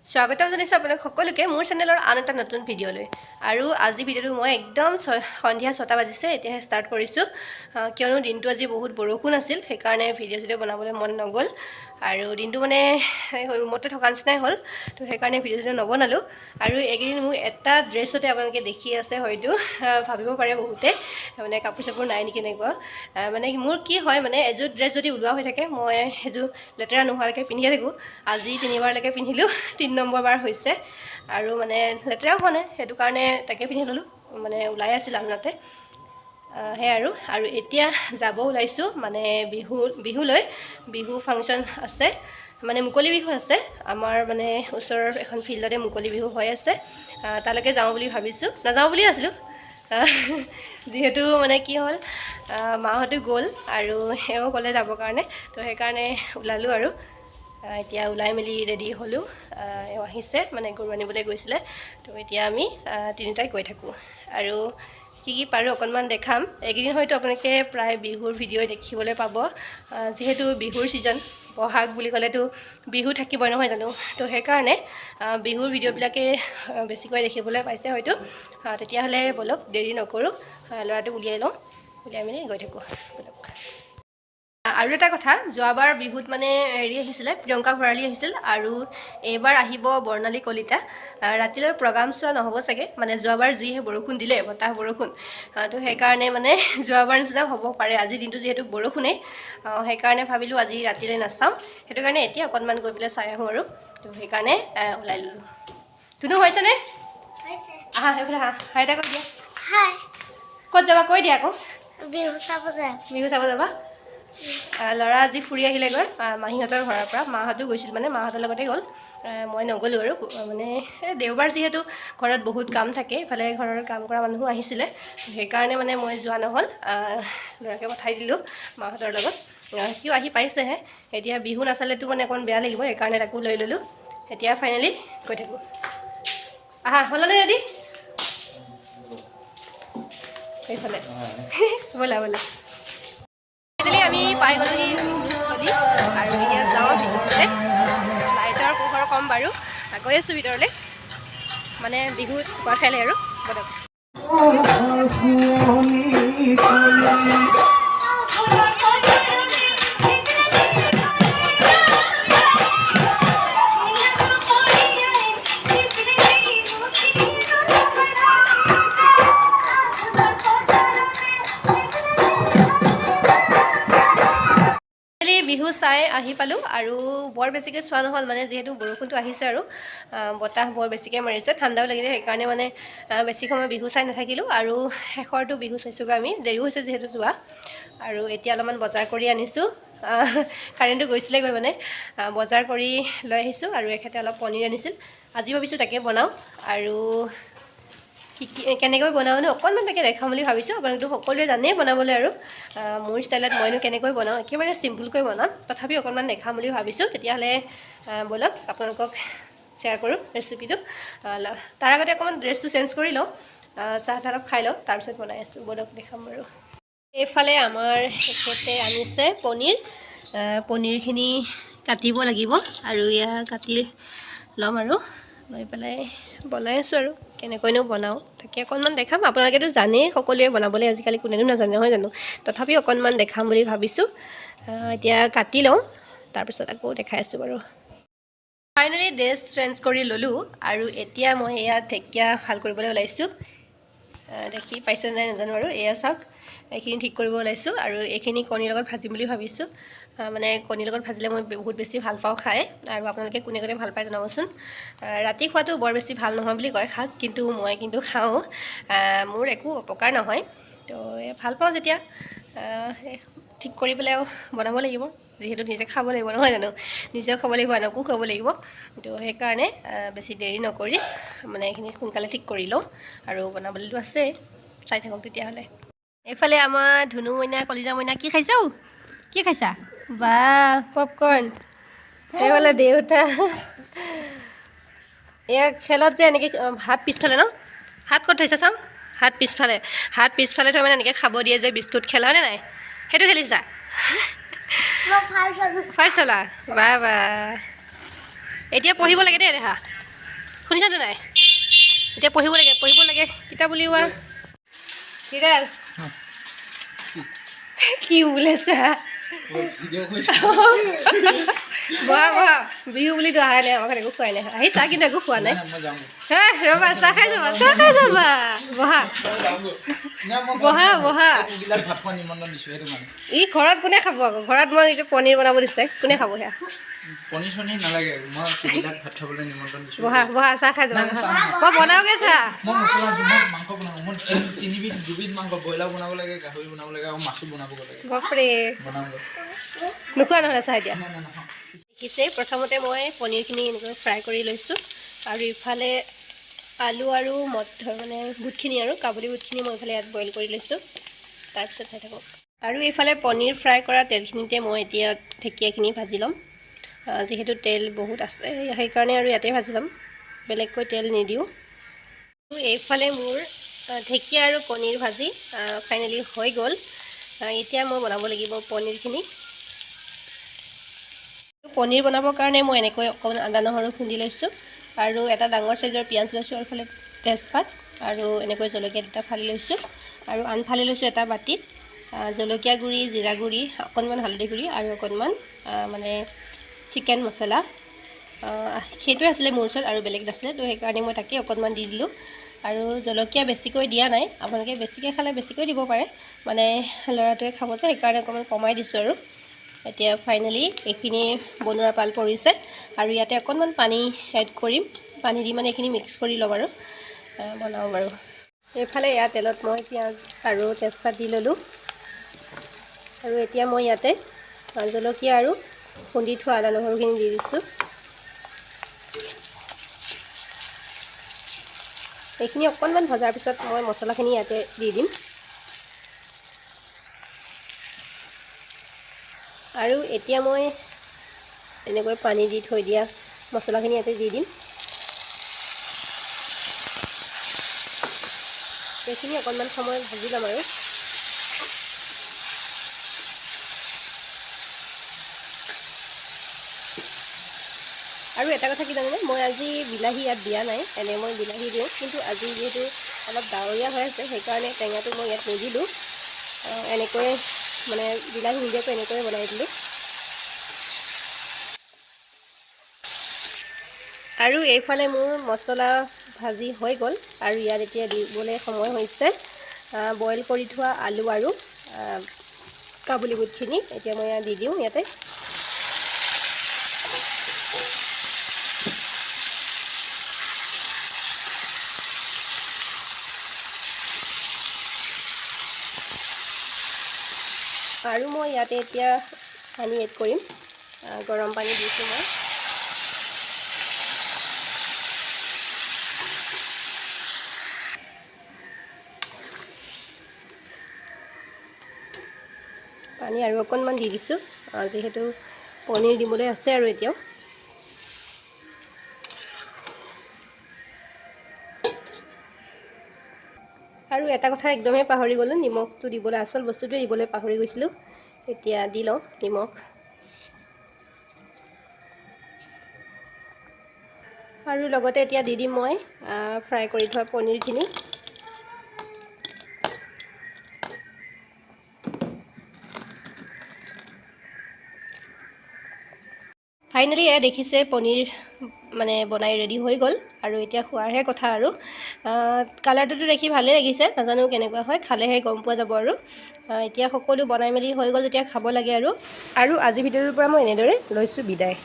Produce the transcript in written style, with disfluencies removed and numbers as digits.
স্বাগতম জনাইছোঁ আপোনাক সকলোকে মোৰ চেনেলৰ আন এটা নতুন ভিডিঅ'লৈ। আৰু আজি ভিডিঅ'টো মই একদম সন্ধিয়া 6টা বাজিছে এতিয়াহে ষ্টাৰ্ট কৰিছোঁ, কিয়নো দিনটো আজি বহুত বৰষুণ আছিল, সেইকাৰণে ভিডিঅ' বনাবলৈ মন নগ'ল। আৰু দিনটো মানে ৰুমতে থকা নিচিনাই হ'ল, তো সেইকাৰণে ভিডিঅ'টো নবনালোঁ। আৰু এইকেইদিন মোৰ এটা ড্ৰেছতে আপোনালোকে দেখি আছে, হয়তো ভাবিব পাৰে বহুতে মানে কাপোৰ চাপোৰ নাই নেকি এনেকুৱা। মানে মোৰ কি হয়, মানে এযোৰ ড্ৰেছ যদি ওলোৱা হৈ থাকে মই সেইযোৰ লেতেৰা নোহোৱালৈকে পিন্ধিয়ে থাকোঁ। আজি 3বাৰলৈকে পিন্ধিলোঁ, 3 নম্বৰ বাৰ হৈছে। আৰু মানে লেতেৰাও হোৱা নাই, সেইটো কাৰণে তাকে পিন্ধি ল'লোঁ, মানে ওলাই আছিল আনহাতে সেয়াই। আৰু এতিয়া যাব ওলাইছোঁ মানে বিহুলৈ। বিহু ফাংচন আছে, মানে মুকলি বিহু আছে আমাৰ মানে ওচৰৰ এখন ফিল্ডতে মুকলি বিহু হৈ আছে। তালৈকে যাওঁ বুলি ভাবিছোঁ, নাযাওঁ বুলি আছিলোঁ যিহেতু মানে কি হ'ল, মাহঁতো গ'ল আৰু এওঁ ক'লে যাবৰ কাৰণে, তো সেইকাৰণে ওলালোঁ। আৰু এতিয়া ওলাই মেলি ৰেডি হ'লোঁ, এওঁ আহিছে মানে গৰু আনিবলৈ গৈছিলে, তো এতিয়া আমি তিনিটাই গৈ থাকোঁ। আৰু কি পাৰোঁ অকণমান দেখাম। এইকেইদিন হয়তো আপোনালোকে প্ৰায় বিহুৰ ভিডিঅ' দেখিবলৈ পাব, যিহেতু বিহুৰ ছিজন, বহাগ বুলি ক'লেতো বিহু থাকিবই নহয় জানো, তো সেইকাৰণে বিহুৰ ভিডিঅ'বিলাকে বেছিকৈ দেখিবলৈ পাইছে হয়তো। তেতিয়াহ'লে ব'লক দেৰি নকৰোঁ, ল'ৰাটোক উলিয়াই লওঁ, উলিয়াই মেলি গৈ থাকোঁ ব'লক। আৰু এটা কথা, যোৱাবাৰ বিহুত মানে হেৰি আহিছিলে, প্ৰিয়ংকা ভৰালী আহিছিল, আৰু এইবাৰ আহিব বৰ্ণালী কলিতা। ৰাতিলৈ প্ৰগ্ৰাম চোৱা নহ'ব চাগে, মানে যোৱাবাৰ যিহে বৰষুণ দিলে, বতাহ বৰষুণ, তো সেইকাৰণে মানে যোৱাবাৰ নিচিনা হ'ব পাৰে। আজি দিনটো যিহেতু বৰষুণেই, সেইকাৰণে ভাবিলোঁ আজি ৰাতিলৈ নাচাওঁ, সেইটো কাৰণে এতিয়া অকণমান গৈ পেলাই চাই আহোঁ। আৰু তো সেইকাৰণে ওলাই ল'লোঁ। তুনো হৈছেনে? আহা সেইফালে আহা, হাই এটা কৈ দিয়া। ক'ত যাবা কৈ দিয়া আকৌ। বিহু চাব যাবা? ল'ৰা আজি ফুৰি আহিলেগৈ মাহীহঁতৰ ঘৰৰ পৰা, মাহঁতো গৈছিল, মানে মাহঁতৰ লগতে গ'ল, মই নগ'লোঁ। আৰু মানে দেওবাৰ যিহেতু ঘৰত বহুত কাম থাকে, ইফালে ঘৰৰ কাম কৰা মানুহো আহিছিলে, সেইকাৰণে মানে মই যোৱা নহ'ল, ল'ৰাকে পঠাই দিলোঁ মাহঁতৰ লগত। সিও আহি পাইছেহে, এতিয়া বিহু নাচালেতো মানে অকণমান বেয়া লাগিব, সেইকাৰণে তাকো লৈ ল'লোঁ। এতিয়া ফাইনেলি গৈ থাকোঁ। আহা হ'লনে ৰেডি? সেইফালে ব'লা ব'লা। আমি পাই গ'লোহি বিহুস্থলী, আৰু এতিয়া যাওঁ ভিতৰলৈ। লাইটৰ পোহৰ কম বাৰু, গৈ আছোঁ ভিতৰলৈ, মানে বিহুত খোৱা ঠাইলৈ। আৰু ব'লক। বিহু চাই আহি পালোঁ, আৰু বৰ বেছিকৈ চোৱা নহ'ল, মানে যিহেতু বৰষুণটো আহিছে আৰু বতাহ বৰ বেছিকৈ মাৰিছে, ঠাণ্ডাও লাগিলে, সেইকাৰণে মানে বেছি সময় বিহু চাই নাথাকিলোঁ। আৰু শেষৰটো বিহু চাইছোঁগৈ আমি, দেৰিও হৈছে যিহেতু যোৱা। আৰু এতিয়া অলপমান বজাৰ কৰি আনিছোঁ, কাৰেণ্টটো গৈছিলেগৈ, মানে বজাৰ কৰি লৈ আহিছোঁ। আৰু এখেতে অলপ পনীৰ আনিছিল, আজি ভাবিছোঁ তাকে বনাওঁ। আৰু কেনেকৈ বনাওঁনো অকণমান তাকে দেখাম বুলি ভাবিছোঁ। আপোনালোকতো সকলোৱে জানেই বনাবলৈ, আৰু মোৰ ষ্টাইলত মইনো কেনেকৈ বনাওঁ, একেবাৰে চিম্পুলকৈ বনাম, তথাপি অকণমান দেখাম বুলি ভাবিছোঁ। তেতিয়াহ'লে ব'লক আপোনালোকক শ্বেয়াৰ কৰোঁ ৰেচিপিটো। তাৰ আগতে অকণমান ড্ৰেছটো চেঞ্জ কৰি লওঁ, চাহ তাহ অলপ খাই লওঁ, তাৰপিছত বনাই আছোঁ, ব'লক দেখাম বাৰু। এইফালে আমাৰ এখেতে আনিছে পনীৰ, পনীৰখিনি কাটিব লাগিব, আৰু এয়া কাটি ল'ম, আৰু লৈ পেলাই বনাই আছোঁ। আৰু কেনেকৈনো বনাওঁ তাকে অকণমান দেখাম। আপোনালোকেতো জানেই সকলোৱে বনাবলৈ, আজিকালি কোনেনো নাজানে নহয় জানো, তথাপি অকণমান দেখাম বুলি ভাবিছোঁ। এতিয়া কাটি লওঁ, তাৰপিছত আকৌ দেখাই আছোঁ বাৰু। ফাইনেলি ড্ৰেছ চেঞ্জ কৰি ল'লোঁ, আৰু এতিয়া মই এয়া ঢেকীয়া ভাল কৰিবলৈ ওলাইছোঁ। দেখি পাইছে নাই নাজানো, আৰু এয়া চাওক, এইখিনি ঠিক কৰিব ওলাইছোঁ। আৰু এইখিনি কণীৰ লগত ভাজিম বুলি ভাবিছোঁ, মানে কণীৰ লগত ভাজিলে মই বহুত বেছি ভাল পাওঁ খাই, আৰু আপোনালোকে কোনে কোনে ভাল পায় জনাবচোন। ৰাতি খোৱাটো বৰ বেছি ভাল নহয় বুলি কয় খাওক, কিন্তু মই কিন্তু খাওঁ, মোৰ একো অপকাৰ নহয়, তো ভাল পাওঁ যেতিয়া ঠিক কৰি পেলাই বনাব লাগিব, যিহেতু নিজে খাব লাগিব নহয় জানো, নিজেও খাব লাগিব, আনকো খুৱাব লাগিব। তো সেইকাৰণে বেছি দেৰি নকৰি মানে এইখিনি সোনকালে ঠিক কৰি লওঁ, আৰু বনাবলৈতো আছেই, চাই থাকক তেতিয়াহ'লে। এইফালে আমাৰ ধুনু মইনা, কলিজা মইনা, কি খাইছা? কি খাইছা? বা পপকৰ্ণ। এইফালে দেউতা, এয়া খেলত যে এনেকৈ হাত পিছফালে ন, হাত ক'ত থৈছা চাওঁ, হাত পিছফালে থৈ মানে এনেকৈ খাব দিয়ে যে, বিস্কুট খেলা নে নাই? সেইটো খেলিছা? ফাৰ্ষ্ট হ'লা? বা বা, এতিয়া পঢ়িব লাগে দেই দেহা শুনিছানে নাই এতিয়া পঢ়িব লাগে কিতাপ উলিওৱা ধীৰাজ কি ওলাইছা বহা বিহু বুলিতো অহাই নাই আমাক একো খোৱাই নাই আহিছা কিন্তু একো খোৱা নাই ৰ'বা চাহ খাই যাবা বহা ই ঘৰত কোনে খাব আকৌ ঘৰত মই এতিয়া পনীৰ বনাব দিছে কোনে খাব সেয়া পনীৰ চনীৰ নালাগে মই কুকুৰাক ভাত খাবলৈ নিমন্ত্ৰণ দিছোঁ বহা চাহ খাই যাবা মই বনাওঁগৈ চাহ মই মছলা মাংস বনাব মই তিনিবিধ দুবিধ মাংস ব্ৰইলাৰ বনাব লাগে গাহৰি বনাব লাগে আৰু মাছো বনাব লাগে বাপৰে বনাওঁগৈ নোখোৱা নহ'লে চাহ এতিয়া নাখাওঁ দেখিছে প্ৰথমতে মই পনীৰখিনি এনেকৈ ফ্ৰাই কৰি লৈছোঁ আৰু ইফালে আলু আৰু মানে বুটখিনি আৰু কাবুলী বুটখিনি মই ইফালে ইয়াত বইল কৰি লৈছোঁ তাৰপিছত চাই থাকক আৰু এইফালে পনীৰ ফ্ৰাই কৰা তেলখিনিতে মই এতিয়া ঢেকীয়াখিনি ভাজি ল'ম যিহেতু তেল বহুত আছে সেইকাৰণে আৰু ইয়াতে ভাজি ল'ম বেলেগকৈ তেল নিদিওঁ এইফালে মোৰ ঢেকীয়া আৰু পনীৰ ভাজি ফাইনেলি হৈ গ'ল এতিয়া মই বনাব লাগিব পনীৰখিনি পনীৰ বনাবৰ কাৰণে মই এনেকৈ অকণমান আদা নহৰু খুন্দি লৈছোঁ আৰু এটা ডাঙৰ চাইজৰ পিঁয়াজ লৈছোঁ আৰু ইফালে তেজপাত আৰু এনেকৈ জলকীয়া দুটা ফালি লৈছোঁ আৰু আনফালে লৈছোঁ এটা বাতিত জলকীয়া গুড়ি জিৰা গুড়ি অকণমান হালধি গুড়ি আৰু অকণমান মানে চিকেন মছলা সেইটোৱে আছিলে মোৰ ওচৰত আৰু বেলেগ নাছিলে তো সেইকাৰণে মই তাকে অকণমান দি দিলোঁ আৰু জলকীয়া বেছিকৈ দিয়া নাই আপোনালোকে বেছিকৈ খালে বেছিকৈ দিব পাৰে মানে ল'ৰাটোৱে খাব যে সেইকাৰণে অকণমান কমাই দিছোঁ আৰু এতিয়া ফাইনেলি এইখিনি বনোৱাৰ পাল পৰিছে আৰু ইয়াতে অকণমান পানী এড কৰিম পানী দি মানে এইখিনি মিক্স কৰি ল'ম আৰু বনাওঁ বাৰু এইফালে ইয়াত তেলত মই পিঁয়াজ আৰু তেজপাত দি ল'লোঁ আৰু এতিয়া মই ইয়াতে জলকীয়া আৰু খুন্দি থোৱা আদা নহৰুখিনি দি দিছোঁ এইখিনি অকণমান ভজাৰ পিছত মই মছলাখিনি ইয়াতে দি দিম আৰু এতিয়া মই এনেকৈ পানী দি থৈ দিয়া মছলাখিনি ইয়াতে দি দিম এইখিনি অকণমান সময় ভাজি ল'ম আৰু এটা কথা কি জানেনে মই আজি বিলাহী ইয়াত দিয়া নাই এনে মই বিলাহী দিওঁ কিন্তু আজি যিহেতু অলপ ডাৱৰীয়া হৈ আছে সেইকাৰণে টেঙাটো মই ইয়াত নিদিলোঁ এনেকৈ মানে বিলাহী নিদিয়াকৈ এনেকৈ বনাই দিলোঁ আৰু এইফালে মোৰ মছলা ভাজি হৈ গ'ল আৰু ইয়াত এতিয়া দিবলৈ সময় হৈছে বইল কৰি থোৱা আলু আৰু কাবুলী বুটখিনি এতিয়া মই দি দিওঁ ইয়াতে আৰু মই ইয়াতে এতিয়া পানী এড কৰিম গৰম পানী দিছোঁ মই পানী আৰু অকণমান দি দিছোঁ যিহেতু পনীৰ দিবলৈ আছে আৰু এতিয়াও আৰু এটা কথা একদমেই পাহৰি গ'লোঁ নিমখটো দিবলৈ আচল বস্তুটোৱে দিবলৈ পাহৰি গৈছিলোঁ এতিয়া দি লওঁ নিমখ আৰু লগতে এতিয়া দি দিম মই ফ্ৰাই কৰি থোৱা পনীৰখিনি ফাইনেলি এয়া দেখিছে পনীৰ মানে বনাই ৰেডি হৈ গ'ল আৰু এতিয়া খোৱাৰহে কথা আৰু কালাৰটোতো দেখি ভালেই লাগিছে নাজানো কেনেকুৱা হয় খালেহে গম পোৱা যাব আৰু এতিয়া সকলো বনাই মেলি হৈ গ'ল যেতিয়া খাব লাগে আৰু আজি ভিডিঅ'টোৰ পৰা মই এনেদৰে লৈছোঁ বিদায়